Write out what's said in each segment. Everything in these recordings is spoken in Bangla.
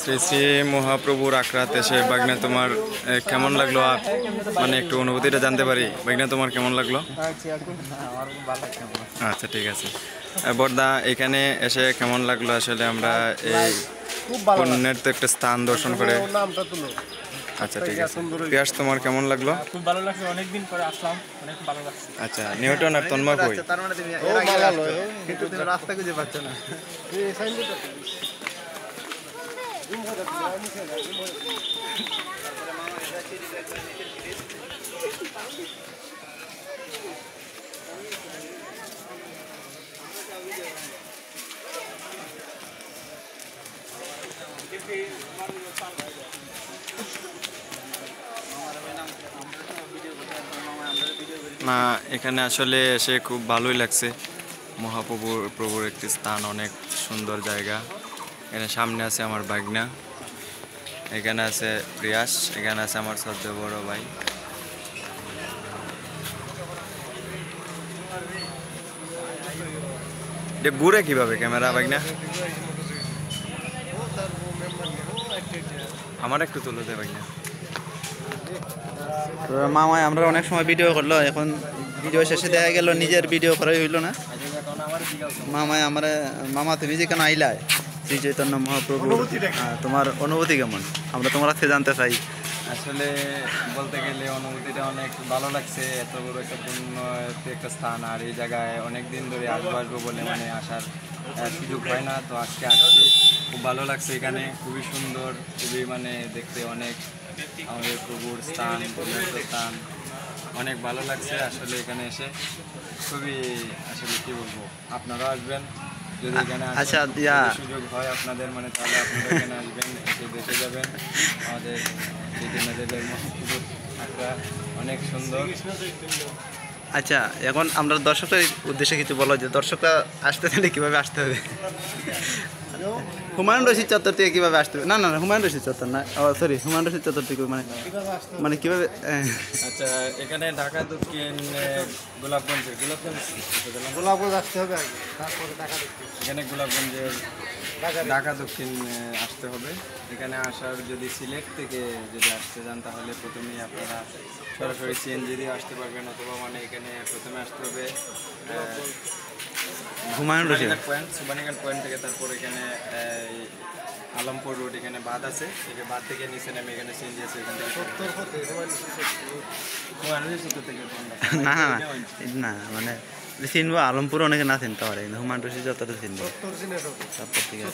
শ্রী শ্রী মহাপ্রভুর আখড়াতে এসে বাগনা তোমার কেমন লাগলো? মানে একটু অনুভূতিটা জানতে পারি। বাগনা তোমার কেমন লাগলো? আচ্ছা, ঠিক আছে। বড়দা, এখানে এসে কেমন লাগলো? আসলে আমরা এই পুণ্যের তো একটা স্থান দর্শন করে। আচ্ছা, ঠিক আছে। পিয়াস, তোমার কেমন লাগলো? খুব ভালো লাগছে, অনেকদিন পরে আসলাম, অনেক ভালো লাগছে। আচ্ছা, নিউটন আর তন্ময় কই? তার মানে তুমি এর আগে আসছো, কিন্তু তুমি রাস্তা খুঁজে পাচ্ছ না। না, এখানে আসলে এসে খুব ভালোই লাগছে। মহাপ্রভুর একটি স্থান, অনেক সুন্দর জায়গা। এখানে সামনে আছে আমার বাগনা, এখানে আছে প্রিয়াস, এখানে আছে আমার সদ্য বড় ভাই। ঘুরে কিভাবে ক্যামেরা বাগনা? আমার একটু তুলে দে বাগনা। মামায় আমরা অনেক সময় ভিডিও করলো, এখন ভিডিও শেষে দেখা গেল নিজের ভিডিও করাই হইলো না। মামায় আমরা, মামা তুমি যে কেন আইলায় শ্রী চৈতন্য মহাপ্রভু, তোমার অনুভূতি কেমন? আমরা তোমার কাছে জানতে চাই। আসলে বলতে গেলে অনুভূতিটা অনেক ভালো লাগছে। এত বড় একটা পূর্ণ একটা স্থান, আর এই জায়গায় অনেক দিন ধরে আসবো বলে মানে আসার সুযোগ হয় না। তো আজকে আসছি, খুব ভালো লাগছে। এখানে খুবই সুন্দর, খুবই মানে দেখতে অনেক আমাদের প্রভুর স্থান, পবিত্র স্থান, অনেক ভালো লাগছে আসলে এখানে এসে। খুবই আসলে কি বলবো, আপনারাও আসবেন যদি এখানে সুযোগ হয় আপনাদের, মানে তাহলে আপনারা এখানে আসবেন, এসে দেখে যাবেন আমাদের চৈতন্যদেবের মহাপ্রভুর আখড়া, অনেক সুন্দর। আচ্ছা, এখন আমরা দর্শকের উদ্দেশ্যে কিছু বলো, যে দর্শকরা আসতে চাইলে কীভাবে আসতে হবে? হুমায়ুন রশিদ চত্বর থেকে কীভাবে আসতে হবে? না না, হুমায়ুন রশিদ চত্বর না, সরি, হুমায়ুন রশিদ চত্বর থেকে মানে কীভাবে? আচ্ছা, এখানে ঢাকা দক্ষিণ গোলাপগঞ্জ আসতে হবে, এখানে গোলাপগঞ্জের ঢাকা দক্ষিণ আসতে হবে। এখানে আসার যদি সিলেট থেকে যদি আসতে যান, তাহলে প্রথমেই আপনারা সরাসরি সিএনজি দিয়ে আসতে পারবেন, অথবা মানে এখানে প্রথমে আসতে হবে হুমায়ুন রশিদ পয়েন্ট, সুবানীঘাট পয়েন্ট থেকে। তারপর এখানে আলমপুর রোড, এখানে বাঁধ আছে, বাঁধ থেকে নিচে নেমে এখানে সিএনজি আছে, এখান থেকে না না না মানে চিনবো আলমপুর অনেকে না চিনতে পারে কিন্তু হুমান রশিদ যতটা চিনবো সত্তর থেকে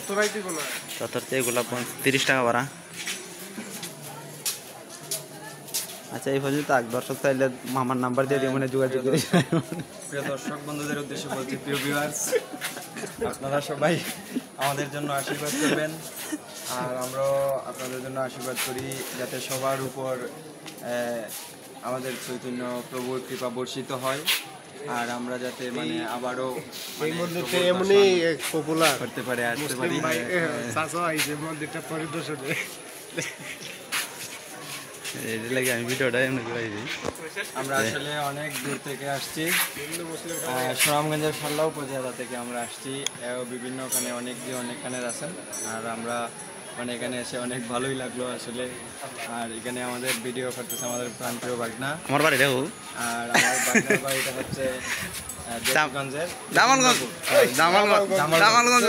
সত্তর থেকে গোলাপ 30 টাকা ভাড়া। আচ্ছা এই পর্যন্ত দর্শক চাইলে মামার নাম্বার দিয়ে দিয়ে মানে যোগাযোগ করে। প্রিয় দর্শক বন্ধুদের উদ্দেশ্যে বলছি, প্রিয় ভিউয়ার্স, আপনারা সবাই আমাদের জন্য আশীর্বাদ করবেন আর আমরাও আপনাদের জন্য আশীর্বাদ করি যাতে সবার উপর আমাদের চৈতন্য প্রভুর কৃপা বর্ষিত হয় আর আমরা যাতে মানে আবারও এই মন্দিরটা এমনই পপুলার করতে পারে, আসতে পারি। চাচা আইছে মন্দিরটা পরিদর্শনে। এর লাগে আমি ভিডিওটা এমনি করাইছি। আমরা আসলে অনেক দূর থেকে আসছি, সুনামগঞ্জের সাল্লা উপজেলা থেকে আমরা আসছি। বিভিন্ন ওখানে অনেকখানের আছেন আর আমরা মানে এখানে এসে অনেক ভালোই লাগলো আসলে। আর এখানে আমাদের ভিডিও করতেছে আমাদের প্রাণপ্রিয় বাগনা। আমার বাড়ি দেখো আর আমার বাগনার বাড়িটা হচ্ছে জকিগঞ্জের জামালগঞ্জ জামালগঞ্জ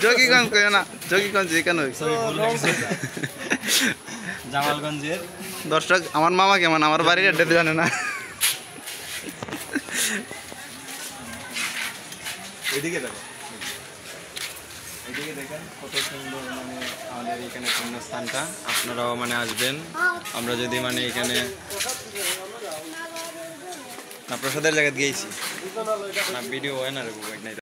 জকিগঞ্জ কই না জকিগঞ্জ এখানে জামালগঞ্জের। দর্শক আমার মামা কেমন আমার বাড়ির অ্যাড্রেস জানে না। এদিকে দেখো, এদিকে দেখেন কত সুন্দর মানে আমাদের এখানে পুণ্যস্থানটা। আপনারাও মানে আসবেন। আমরা যদি মানে এখানে না প্রসাদের জায়গায় গিয়েছি না ভিডিও হয় না রে